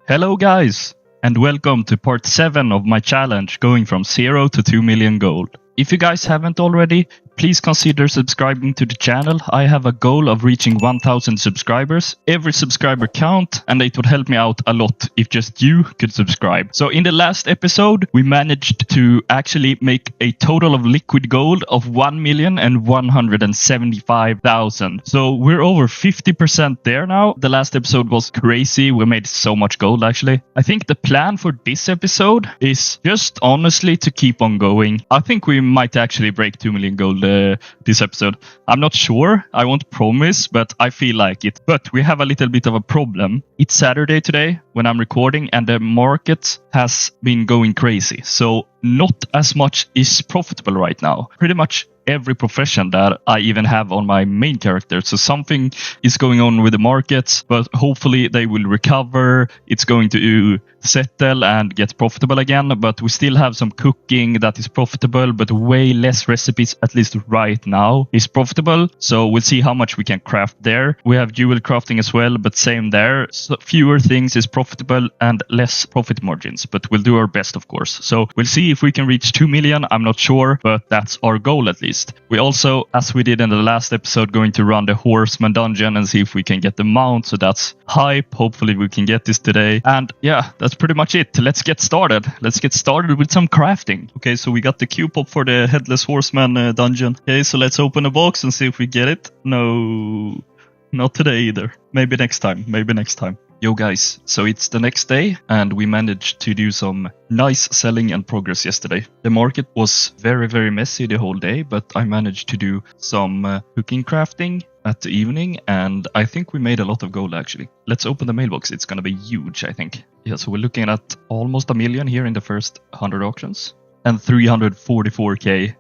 Hello guys, and welcome to part 7 of my challenge going from 0 to 2 million gold. If you guys haven't already, please consider subscribing to the channel. I have a goal of reaching 1000 subscribers. Every subscriber count, and it would help me out a lot if just you could subscribe. So in the last episode, we managed to actually make a total of liquid gold of 1,175,000. So we're over 50% there now. The last episode was crazy. We made so much gold actually. I think the plan for this episode is just honestly to keep on going. I think we might actually break 2 million gold this episode. I'm not sure. I won't promise, but I feel like it. But we have a little bit of a problem. It's Saturday today when I'm recording, and the market has been going crazy. So not as much is profitable right now. Pretty much every profession that I even have on my main character. So something is going on with the markets, but hopefully they will recover. It's going to settle and get profitable again, but we still have some cooking that is profitable, but way less recipes, at least right now, is profitable. So we'll see how much we can craft there. We have Jewelcrafting as well, but same there. So fewer things is profitable and less profit margins, but we'll do our best, of course. So we'll see if we can reach 2 million. I'm not sure, but that's our goal at least. We also, as we did in the last episode, going to run the horseman dungeon and see if we can get the mount. So that's hype. Hopefully we can get this today. And yeah, that's pretty much it. Let's get started. Let's get started with some crafting. Okay, so we got the Q pop for the Headless horseman dungeon. Okay, so let's open the box and see if we get it. No, not today either. Maybe next time. Maybe next time. Yo guys, so it's the next day and we managed to do some nice selling and progress yesterday. The market was very messy the whole day, but I managed to do some cooking crafting at the evening, and I think we made a lot of gold actually. Let's open the mailbox. It's gonna be huge, I think. Yeah, so we're looking at almost 1 million here in the first 100 auctions and 344k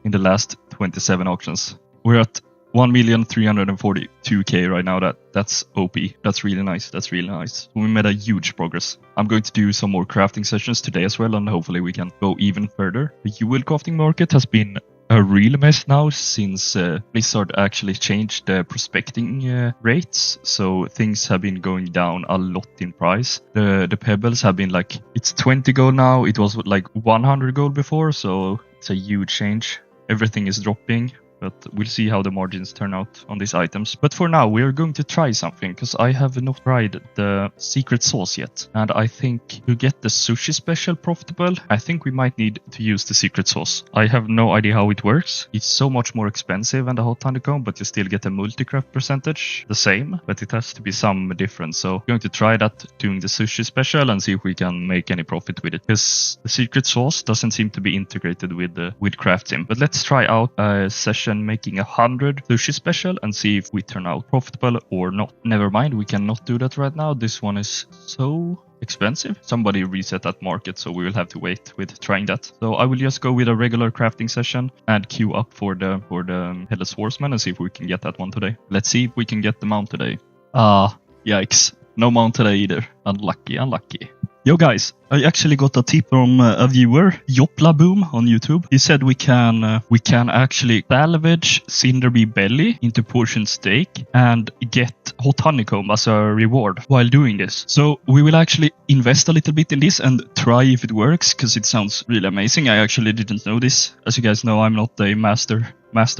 in the last 27 auctions. We're at 1,342k right now. That's OP. That's really nice. That's really nice. We made a huge progress. I'm going to do some more crafting sessions today as well, and hopefully we can go even further. The Jewelcrafting market has been a real mess now since Blizzard actually changed the prospecting rates. So things have been going down a lot in price. The pebbles have been like, it's 20 gold now. It was like 100 gold before, so it's a huge change. Everything is dropping. But we'll see how the margins turn out on these items. But for now, we are going to try something, because I have not tried the secret sauce yet. And I think to get the sushi special profitable, I think we might need to use the secret sauce. I have no idea how it works. It's so much more expensive than the hot honeycomb, but you still get a multi-craft percentage, the same. But it has to be some difference. So I'm going to try that doing the sushi special and see if we can make any profit with it. Because the secret sauce doesn't seem to be integrated with Craft Sim. But let's try out a session making 100 sushi special and see if we turn out profitable or not. Never mind, we cannot do that right now. This one is so expensive. Somebody reset that market, so we will have to wait with trying that. So I will just go with a regular crafting session and queue up for the Headless horseman and see if we can get that one today. Let's see if we can get the mount today. Yikes. No mount today either. Unlucky. Yo guys, I actually got a tip from a viewer, Microbloom on YouTube. He said we can actually salvage Cinderbee belly into portion steak and get hot honeycomb as a reward while doing this. So we will actually invest a little bit in this and try if it works, because it sounds really amazing. I actually didn't know this. As you guys know, I'm not a master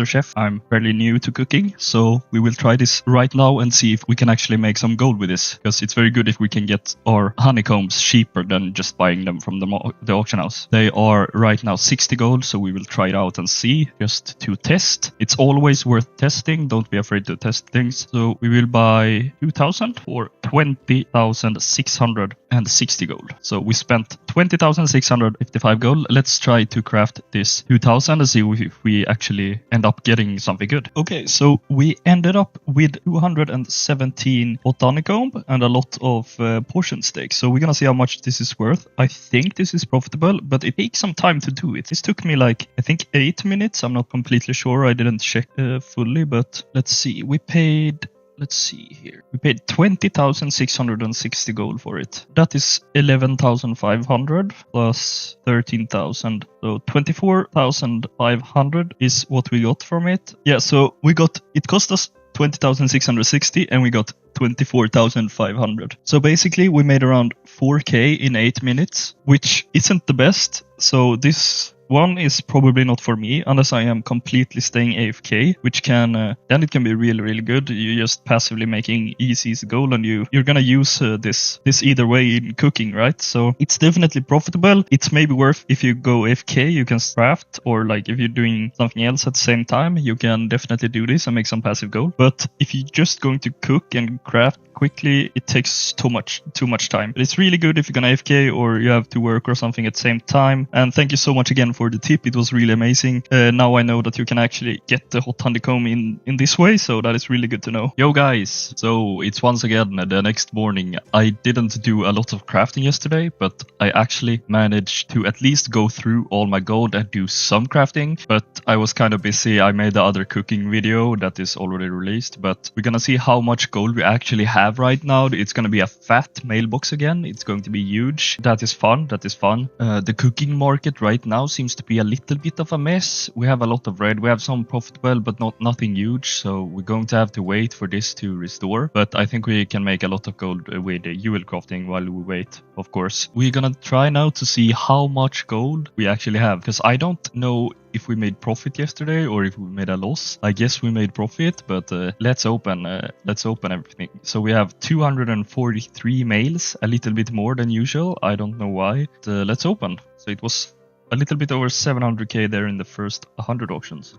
chef. I'm fairly new to cooking, so we will try this right now and see if we can actually make some gold with this, because it's very good if we can get our honeycombs cheaper than just buying them from the auction house. They are right now 60 gold, so we will try it out and see, just to test. It's always worth testing. Don't be afraid to test things. So we will buy 2,000 for 20,660 gold. So we spent 20,655 gold. Let's try to craft this 2,000 and see if we actually end up getting something good. Okay, so we ended up with 217 hot honeycomb and a lot of portion steaks. So we're gonna see how much this is worth. I think this is profitable, but it takes some time to do it. This took me like, I think 8 minutes. I'm not completely sure. I didn't check fully, but let's see. We paid 20,660 gold for it. That is 11,500 plus 13,000. So 24,500 is what we got from it. Yeah, so it cost us 20,660 and we got 24,500. So basically we made around 4k in 8 minutes, which isn't the best. So this one is probably not for me unless I am completely staying AFK, which can then it can be really, really good. You're just passively making easy goal, and you're gonna use this either way in cooking, right? So it's definitely profitable. It's maybe worth if you go AFK, you can craft, or like if you're doing something else at the same time, you can definitely do this and make some passive gold. But if you're just going to cook and craft quickly, it takes too much time. But it's really good if you're gonna AFK or you have to work or something at the same time. And thank you so much again for the tip. It was really amazing. Now I know that you can actually get the hot honeycomb in this way, so that is really good to know. Yo guys, so it's once again the next morning. I didn't do a lot of crafting yesterday, but I actually managed to at least go through all my gold and do some crafting, but I was kind of busy. I made the other cooking video that is already released, but we're gonna see how much gold we actually have right now. It's gonna be a fat mailbox again. It's going to be huge. That is fun. The cooking market right now seems to be a little bit of a mess. We have a lot of red. We have some profitable, but nothing huge. So we're going to have to wait for this to restore. But I think we can make a lot of gold with Jewelcrafting while we wait. Of course, we're gonna try now to see how much gold we actually have, because I don't know if we made profit yesterday or if we made a loss. I guess we made profit, but let's open everything. So we have 243 mails, a little bit more than usual. I don't know why. But, let's open. So it was a little bit over 700k there in the first 100 auctions.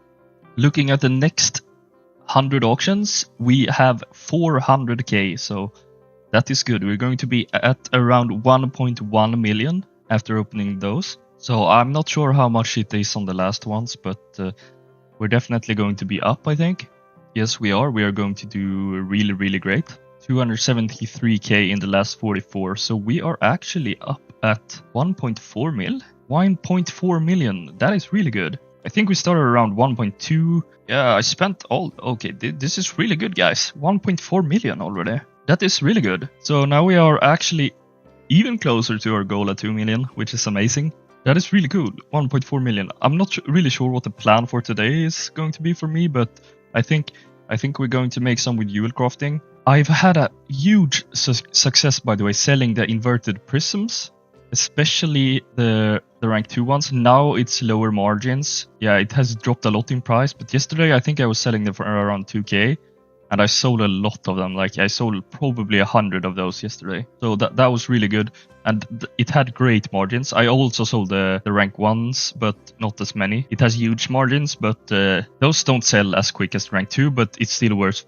Looking at the next 100 auctions, we have 400k. So that is good. We're going to be at around 1.1 million after opening those. So I'm not sure how much it is on the last ones, but we're definitely going to be up, I think. Yes, we are. We are going to do really, really great. 273k in the last 44. So we are actually up at 1.4 mil. 1.4 million. That is really good. I think we started around 1.2. Yeah, I spent all... Okay, this is really good, guys. 1.4 million already. That is really good. So now we are actually even closer to our goal at 2 million, which is amazing. That is really cool. 1.4 million. I'm not really sure what the plan for today is going to be for me, but I think we're going to make some with Jewelcrafting. I've had a huge success, by the way, selling the inverted prisms, especially the rank 2 ones. Now it's lower margins. Yeah, it has dropped a lot in price, but yesterday I think I was selling them for around 2k. And I sold a lot of them. Like I sold probably 100 of those yesterday. So that was really good. And it had great margins. I also sold the rank 1s, but not as many. It has huge margins, but those don't sell as quick as rank 2, but it's still worth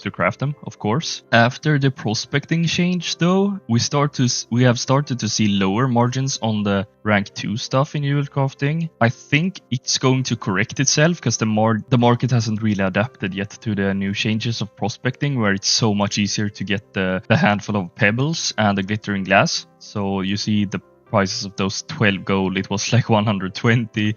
to craft them, of course. After the prospecting change though, we have started to see lower margins on the rank 2 stuff in Jewelcrafting. I think it's going to correct itself because the market hasn't really adapted yet to the new changes of prospecting, where it's so much easier to get the handful of pebbles and the glittering glass. So you see the prices of those 12 gold, it was like 120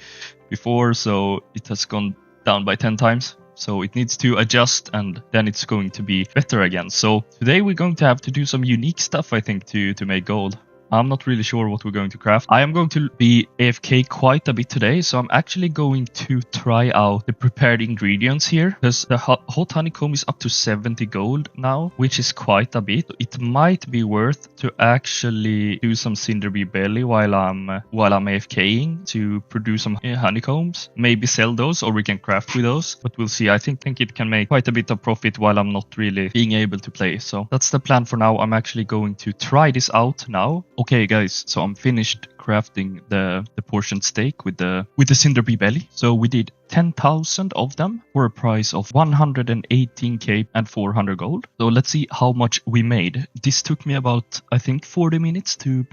before, so it has gone down by 10 times. So it needs to adjust, and then it's going to be better again. So today we're going to have to do some unique stuff, I think, to make gold. I'm not really sure what we're going to craft. I am going to be AFK quite a bit today, so I'm actually going to try out the prepared ingredients here, because the hot honeycomb is up to 70 gold now, which is quite a bit. It might be worth to actually do some cinder bee belly while I'm AFKing to produce some honeycombs. Maybe sell those, or we can craft with those, but we'll see. I think it can make quite a bit of profit while I'm not really being able to play. So that's the plan for now. I'm actually going to try this out now. Okay guys, so I'm finished crafting the portioned steak with the cinder bee belly. So we did 10,000 of them for a price of 118k and 400 gold. So let's see how much we made. This took me about, I think, 40 minutes to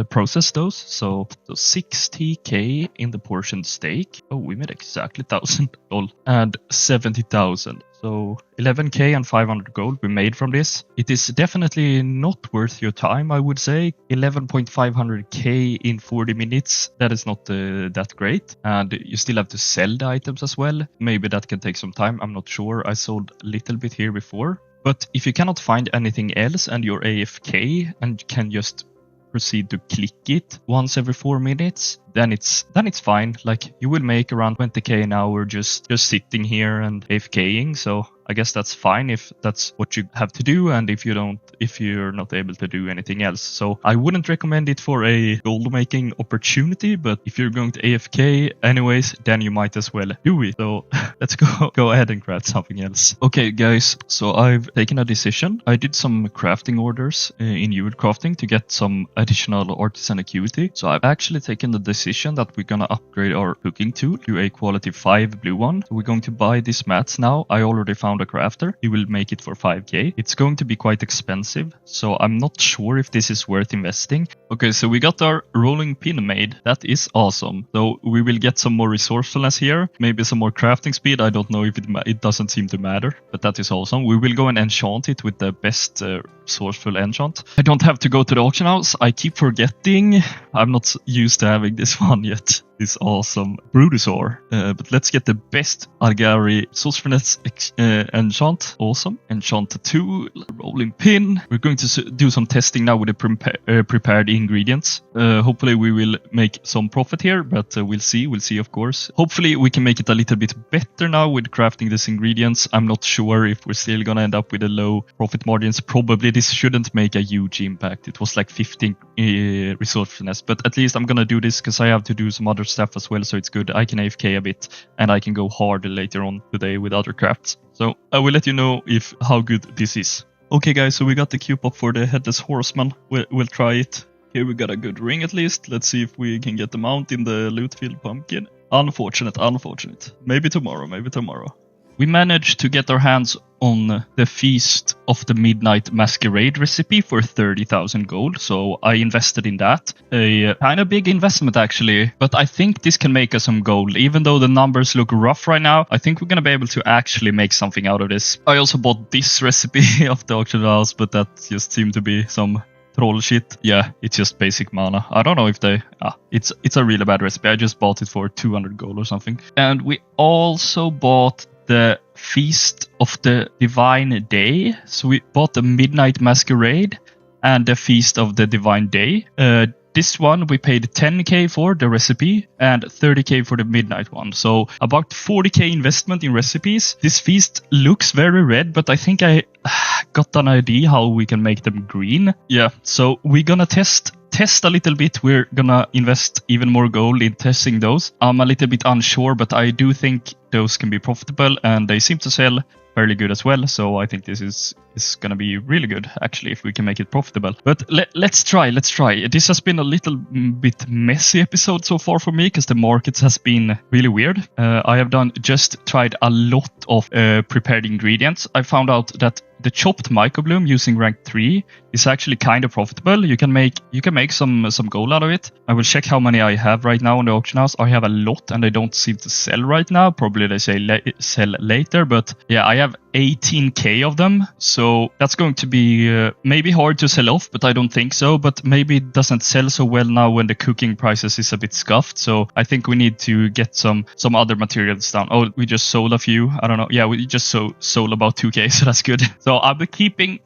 process those. So 60k in the portioned steak. Oh, we made exactly 1,000 gold and 70,000. So 11k and 500 gold we made from this. It is definitely not worth your time, I would say. 11,500k in 40 minutes. That is not that great. And you still have to sell the items as well. Maybe that can take some time. I'm not sure. I sold a little bit here before. But if you cannot find anything else and you're AFK and can just proceed to click it once every 4 minutes, then it's fine. Like, you will make around 20k an hour just sitting here and AFKing. So I guess that's fine if that's what you have to do, and if you're not able to do anything else. So I wouldn't recommend it for a gold making opportunity, but if you're going to AFK anyways, then you might as well do it. So let's go ahead and craft something else. Okay guys, so I've taken a decision. I did some crafting orders in Jewelcrafting to get some additional artisan acuity. So I've actually taken the decision that we're gonna upgrade our cooking tool to a quality 5 blue one. So we're going to buy these mats now. I already found a crafter. He will make it for 5k. It's going to be quite expensive, so I'm not sure if this is worth investing. Okay, so we got our rolling pin made. That is awesome. So we will get some more resourcefulness here, maybe some more crafting speed. I don't know if it doesn't seem to matter, but that is awesome. We will go and enchant it with the best resourceful enchant. I don't have to go to the auction house. I keep forgetting. I'm not used to having this one yet. This awesome Brutosaur. But let's get the best Algari resourcefulness enchant. Awesome. Enchant 2, rolling pin. We're going to do some testing now with the prepared ingredients. Hopefully we will make some profit here, but we'll see. We'll see, of course. Hopefully we can make it a little bit better now with crafting these ingredients. I'm not sure if we're still gonna end up with a low profit margins. Probably this shouldn't make a huge impact. It was like 15 resourcefulness, but at least I'm gonna do this because I have to do some other stuff as well, so it's good. I can AFK a bit and I can go hard later on today with other crafts. So I will let you know how good this is. Okay guys, so we got the cube up for the Headless horseman. We'll try it. Here we got a good ring at least. Let's see if we can get the mount in the loot field pumpkin. Unfortunate. Maybe tomorrow. We managed to get our hands on the Feast of the Midnight Masquerade recipe for 30,000 gold, so I invested in that. A kind of big investment actually, but I think this can make us some gold. Even though the numbers look rough right now, I think we're gonna be able to actually make something out of this. I also bought this recipe of the auction house, but that just seemed to be some troll shit. Yeah, it's just basic mana. I don't know if they... it's a really bad recipe. I just bought it for 200 gold or something. And we also bought the Feast of the Divine Day. So we bought the Midnight Masquerade and the Feast of the Divine Day. This one we paid 10k for the recipe and 30k for the midnight one. So about 40k investment in recipes. This feast looks very red, but I think I got an idea how we can make them green. Yeah, so we're gonna test a little bit. We're gonna invest even more gold in testing those. I'm a little bit unsure, but I do think those can be profitable and they seem to sell fairly good as well. So I think this is gonna be really good actually if we can make it profitable. But let's try. This has been a little bit messy episode so far for me because the markets has been really weird. I have tried a lot of prepared ingredients. I found out that the chopped Microbloom using rank 3 is actually kind of profitable. You can make some gold out of it. I will check how many I have right now on the auction house. I have a lot and they don't seem to sell right now. Probably they say sell later, but yeah, I have 18k of them. So that's going to be maybe hard to sell off, but I don't think so. But maybe it doesn't sell so well now when the cooking prices is a bit scuffed. So I think we need to get some other materials down. Oh, we just sold a few. I don't know. Yeah, we just sold about 2k, so that's good. So I'll be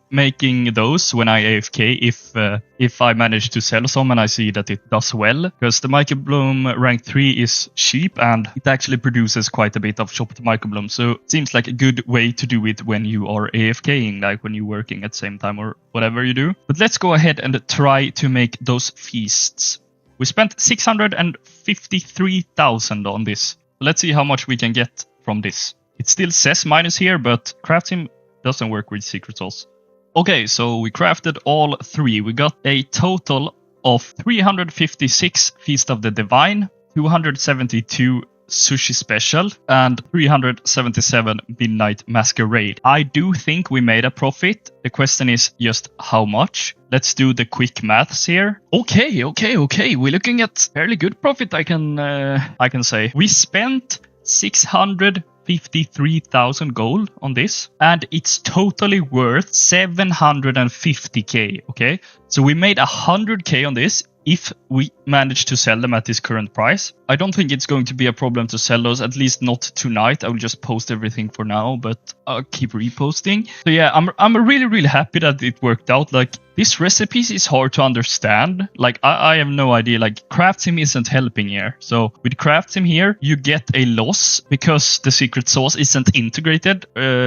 making those when I AFK if I manage to sell some and I see that it does well, because the Microbloom rank 3 is cheap and it actually produces quite a bit of chopped Microbloom. So it seems like a good way to do it when you are AFKing, like when you're working at the same time or whatever you do. But let's go ahead and try to make those feasts. We spent 653,000 on this. Let's see how much we can get from this. It still says minus here, but crafting doesn't work with secret sauce. Okay, so we crafted all three. We got a total of 356 Feast of the Divine, 272 Sushi Special, and 377 Midnight Masquerade. I do think we made a profit. The question is just how much. Let's do the quick maths here. Okay. We're looking at fairly good profit, I can say. We spent 653,000 gold on this, and it's totally worth 750k. Okay, so we made 100k on this if we manage to sell them at this current price. I don't think it's going to be a problem to sell those, at least not tonight. I will just post everything for now, but I'll keep reposting. So yeah, I'm really, really happy that it worked out. Like, this recipe is hard to understand. Like, I have no idea. Like, craft sim isn't helping here. So with craft sim here, you get a loss because the secret sauce isn't integrated.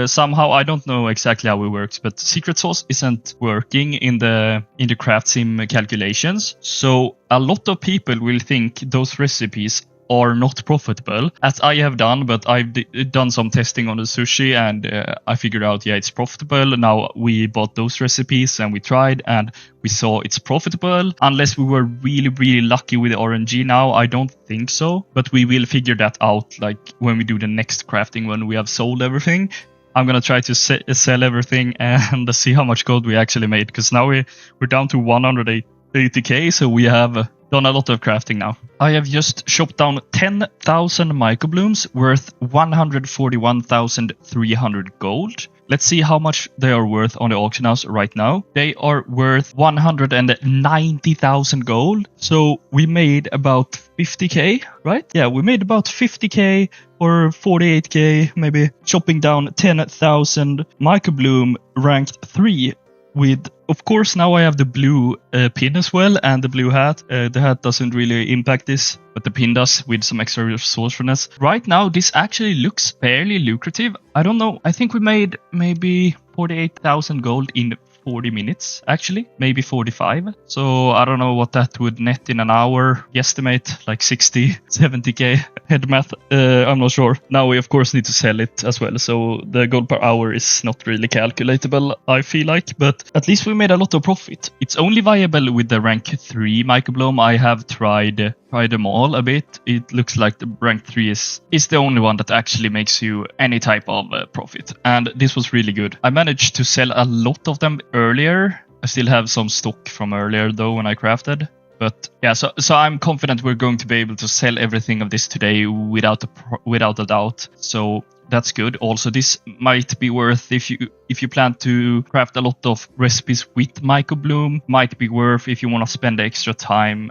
Somehow, I don't know exactly how it works, but secret sauce isn't working in the craft sim calculations. So a lot of people will think those recipes are not profitable, as I have done, but I've done some testing on the sushi and I figured out, yeah, it's profitable. Now we bought those recipes and we tried and we saw it's profitable. Unless we were really, really lucky with the RNG now, I don't think so, but we will figure that out like when we do the next crafting, when we have sold everything. I'm going to try to sell everything and see how much gold we actually made, because now we're down to 180k, so we have done a lot of crafting now. I have just chopped down 10,000 microblooms worth 141,300 gold. Let's see how much they are worth on the auction house right now. They are worth 190,000 gold. So we made about 50k, right? Yeah, we made about 50k or 48k, maybe, chopping down 10,000 microbloom ranked 3 with, of course, now I have the blue pin as well and the blue hat. The hat doesn't really impact this, but the pin does with some extra resourcefulness. Right now, this actually looks fairly lucrative. I don't know. I think we made maybe 48,000 gold in 40 minutes, actually, maybe 45. So I don't know what that would net in an hour. Guesstimate like 60, 70k. Head math, I'm not sure. Now we of course need to sell it as well, so the gold per hour is not really calculatable, I feel like, but at least we made a lot of profit. It's only viable with the rank 3 microbloom. I have tried them all a bit. It looks like the rank 3 is the only one that actually makes you any type of profit, and this was really good. I managed to sell a lot of them earlier. I still have some stock from earlier though when I crafted. But yeah, so I'm confident we're going to be able to sell everything of this today without a doubt. So that's good. Also, this might be worth, if you plan to craft a lot of recipes with Microbloom, might be worth if you want to spend extra time.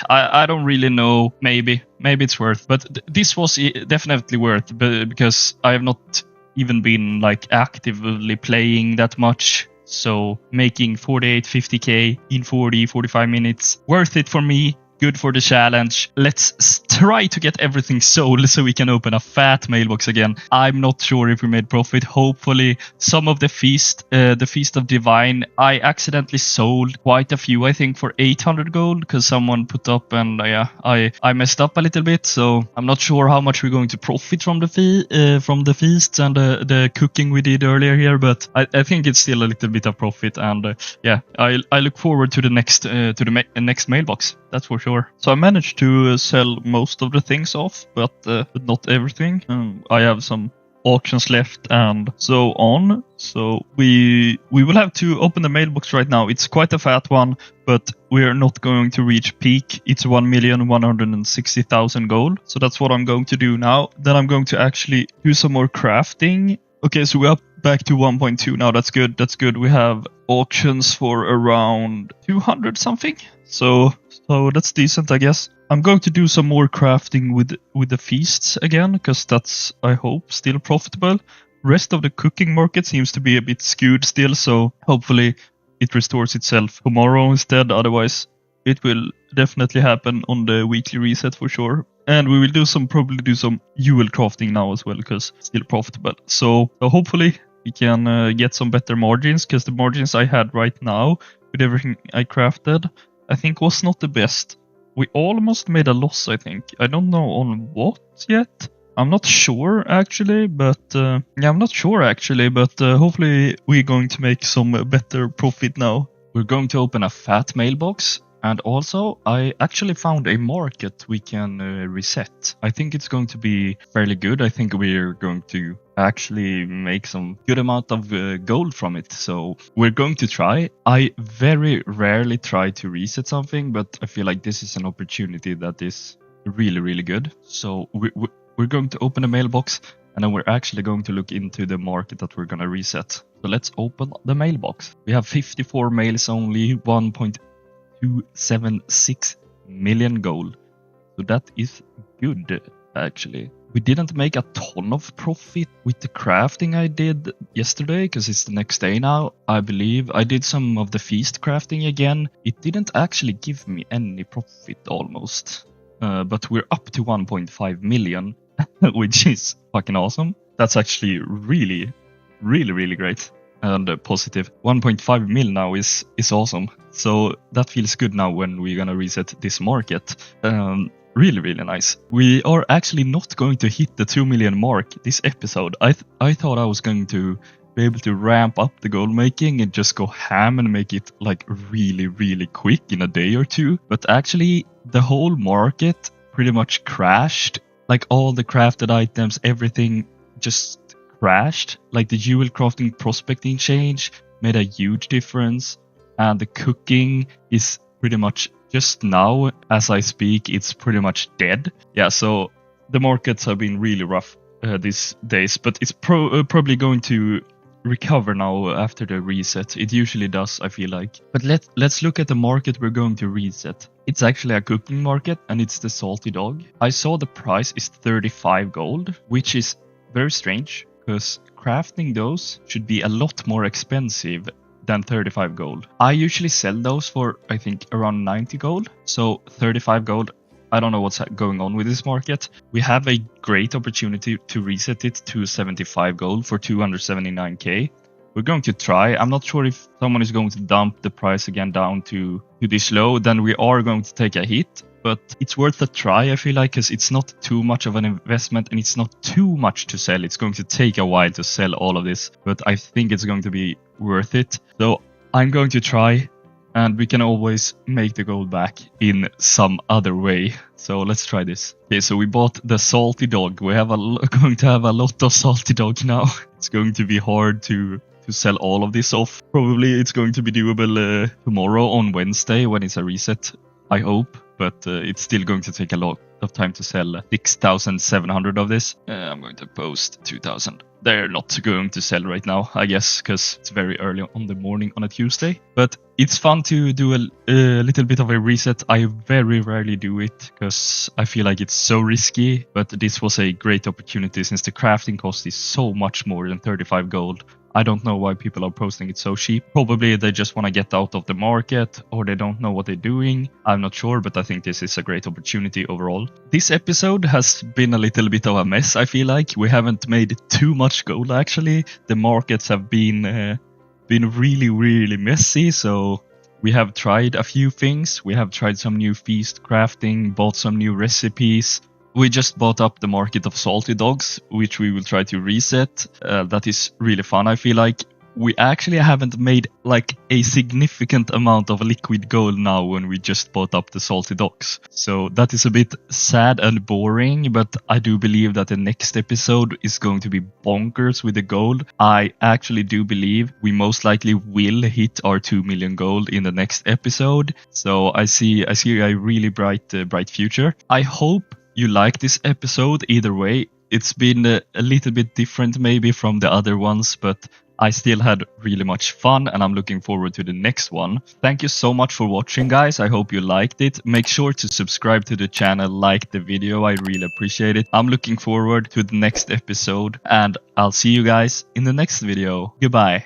I don't really know. Maybe it's worth. But this was definitely worth, because I have not even been like actively playing that much. So making 48, 50k in 40, 45 minutes, worth it for me. Good for the challenge. Let's try to get everything sold so we can open a fat mailbox again. I'm not sure if we made profit. Hopefully some of the feast of divine, I accidentally sold quite a few, I think, for 800 gold because someone put up, and yeah, I messed up a little bit. So I'm not sure how much we're going to profit from the feasts and the cooking we did earlier here, but I think it's still a little bit of profit. And yeah, I look forward to the next next mailbox. That's for sure. So I managed to sell most of the things off, but not everything. I have some auctions left and so on. So we will have to open the mailbox right now. It's quite a fat one, but we are not going to reach peak. It's 1,160,000 gold. So that's what I'm going to do now. Then I'm going to actually do some more crafting. Okay, so we're up back to 1.2 now. That's good. That's good. We have auctions for around 200 something. So that's decent, I guess. I'm going to do some more crafting with the feasts again, because that's, I hope, still profitable. Rest of the cooking market seems to be a bit skewed still, so hopefully it restores itself tomorrow instead. Otherwise, it will definitely happen on the weekly reset for sure. And we will probably do some Jewelcrafting now as well, because it's still profitable. So hopefully we can get some better margins, because the margins I had right now with everything I crafted, I think was not the best. We almost made a loss, I think. I don't know on what yet. I'm not sure actually, but hopefully we're going to make some better profit now. We're going to open a fat mailbox. And also, I actually found a market we can reset. I think it's going to be fairly good. I think we're going to actually make some good amount of gold from it. So we're going to try. I very rarely try to reset something, but I feel like this is an opportunity that is really, really good. So we're going to open a mailbox, and then we're actually going to look into the market that we're going to reset. So let's open the mailbox. We have 54 mails only, 1.276 million gold. So that is good, actually. We didn't make a ton of profit with the crafting I did yesterday, because it's the next day now, I believe. I did some of the feast crafting again. It didn't actually give me any profit almost. But we're up to 1.5 million, which is fucking awesome. That's actually really, really, really great and positive. 1.5 mil now is awesome. So that feels good now when we're gonna reset this market. Really, really nice. We are actually not going to hit the 2 million mark this episode. I thought I was going to be able to ramp up the gold making and just go ham and make it like really, really quick in a day or two. But actually, the whole market pretty much crashed. Like all the crafted items, everything just crashed. Like the Jewelcrafting prospecting change made a huge difference. And the cooking is pretty much just now, as I speak, it's pretty much dead. Yeah, so the markets have been really rough these days, but it's probably going to recover now after the reset. It usually does, I feel like. But let's look at the market we're going to reset. It's actually a cooking market, and it's the salty dog. I saw the price is 35 gold, which is very strange, because crafting those should be a lot more expensive than 35 gold. I usually sell those for, I think, around 90 gold. So 35 gold, I don't know what's going on with this market. We have a great opportunity to reset it to 75 gold for 279k. We're going to try. I'm not sure if someone is going to dump the price again down to this low. Then we are going to take a hit. But it's worth a try, I feel like, because it's not too much of an investment and it's not too much to sell. It's going to take a while to sell all of this, but I think it's going to be worth it. So I'm going to try, and we can always make the gold back in some other way. So let's try this. Okay, so we bought the salty dog. We have going to have a lot of salty dogs now. It's going to be hard to sell all of this off. Probably it's going to be doable tomorrow on Wednesday when it's a reset, I hope. But it's still going to take a lot of time to sell 6,700 of this. I'm going to post 2,000. They're not going to sell right now, I guess, because it's very early on the morning on a Tuesday. But it's fun to do a little bit of a reset. I very rarely do it because I feel like it's so risky. But this was a great opportunity since the crafting cost is so much more than 35 gold. I don't know why people are posting it so cheap. Probably they just want to get out of the market, or they don't know what they're doing. I'm not sure, but I think this is a great opportunity overall. This episode has been a little bit of a mess, I feel like. We haven't made too much gold, actually. The markets have been really, really messy, so we have tried a few things. We have tried some new feast crafting, bought some new recipes. We just bought up the market of salty dogs, which we will try to reset. That is really fun, I feel like. We actually haven't made like a significant amount of liquid gold now when we just bought up the salty dogs. So that is a bit sad and boring, but I do believe that the next episode is going to be bonkers with the gold. I actually do believe we most likely will hit our 2 million gold in the next episode. So I see a really bright future. I hope you like this episode either way. It's been a little bit different maybe from the other ones, but I still had really much fun and I'm looking forward to the next one. Thank you so much for watching, guys. I hope you liked it. Make sure to subscribe to the channel, like the video. I really appreciate it. I'm looking forward to the next episode and I'll see you guys in the next video. Goodbye.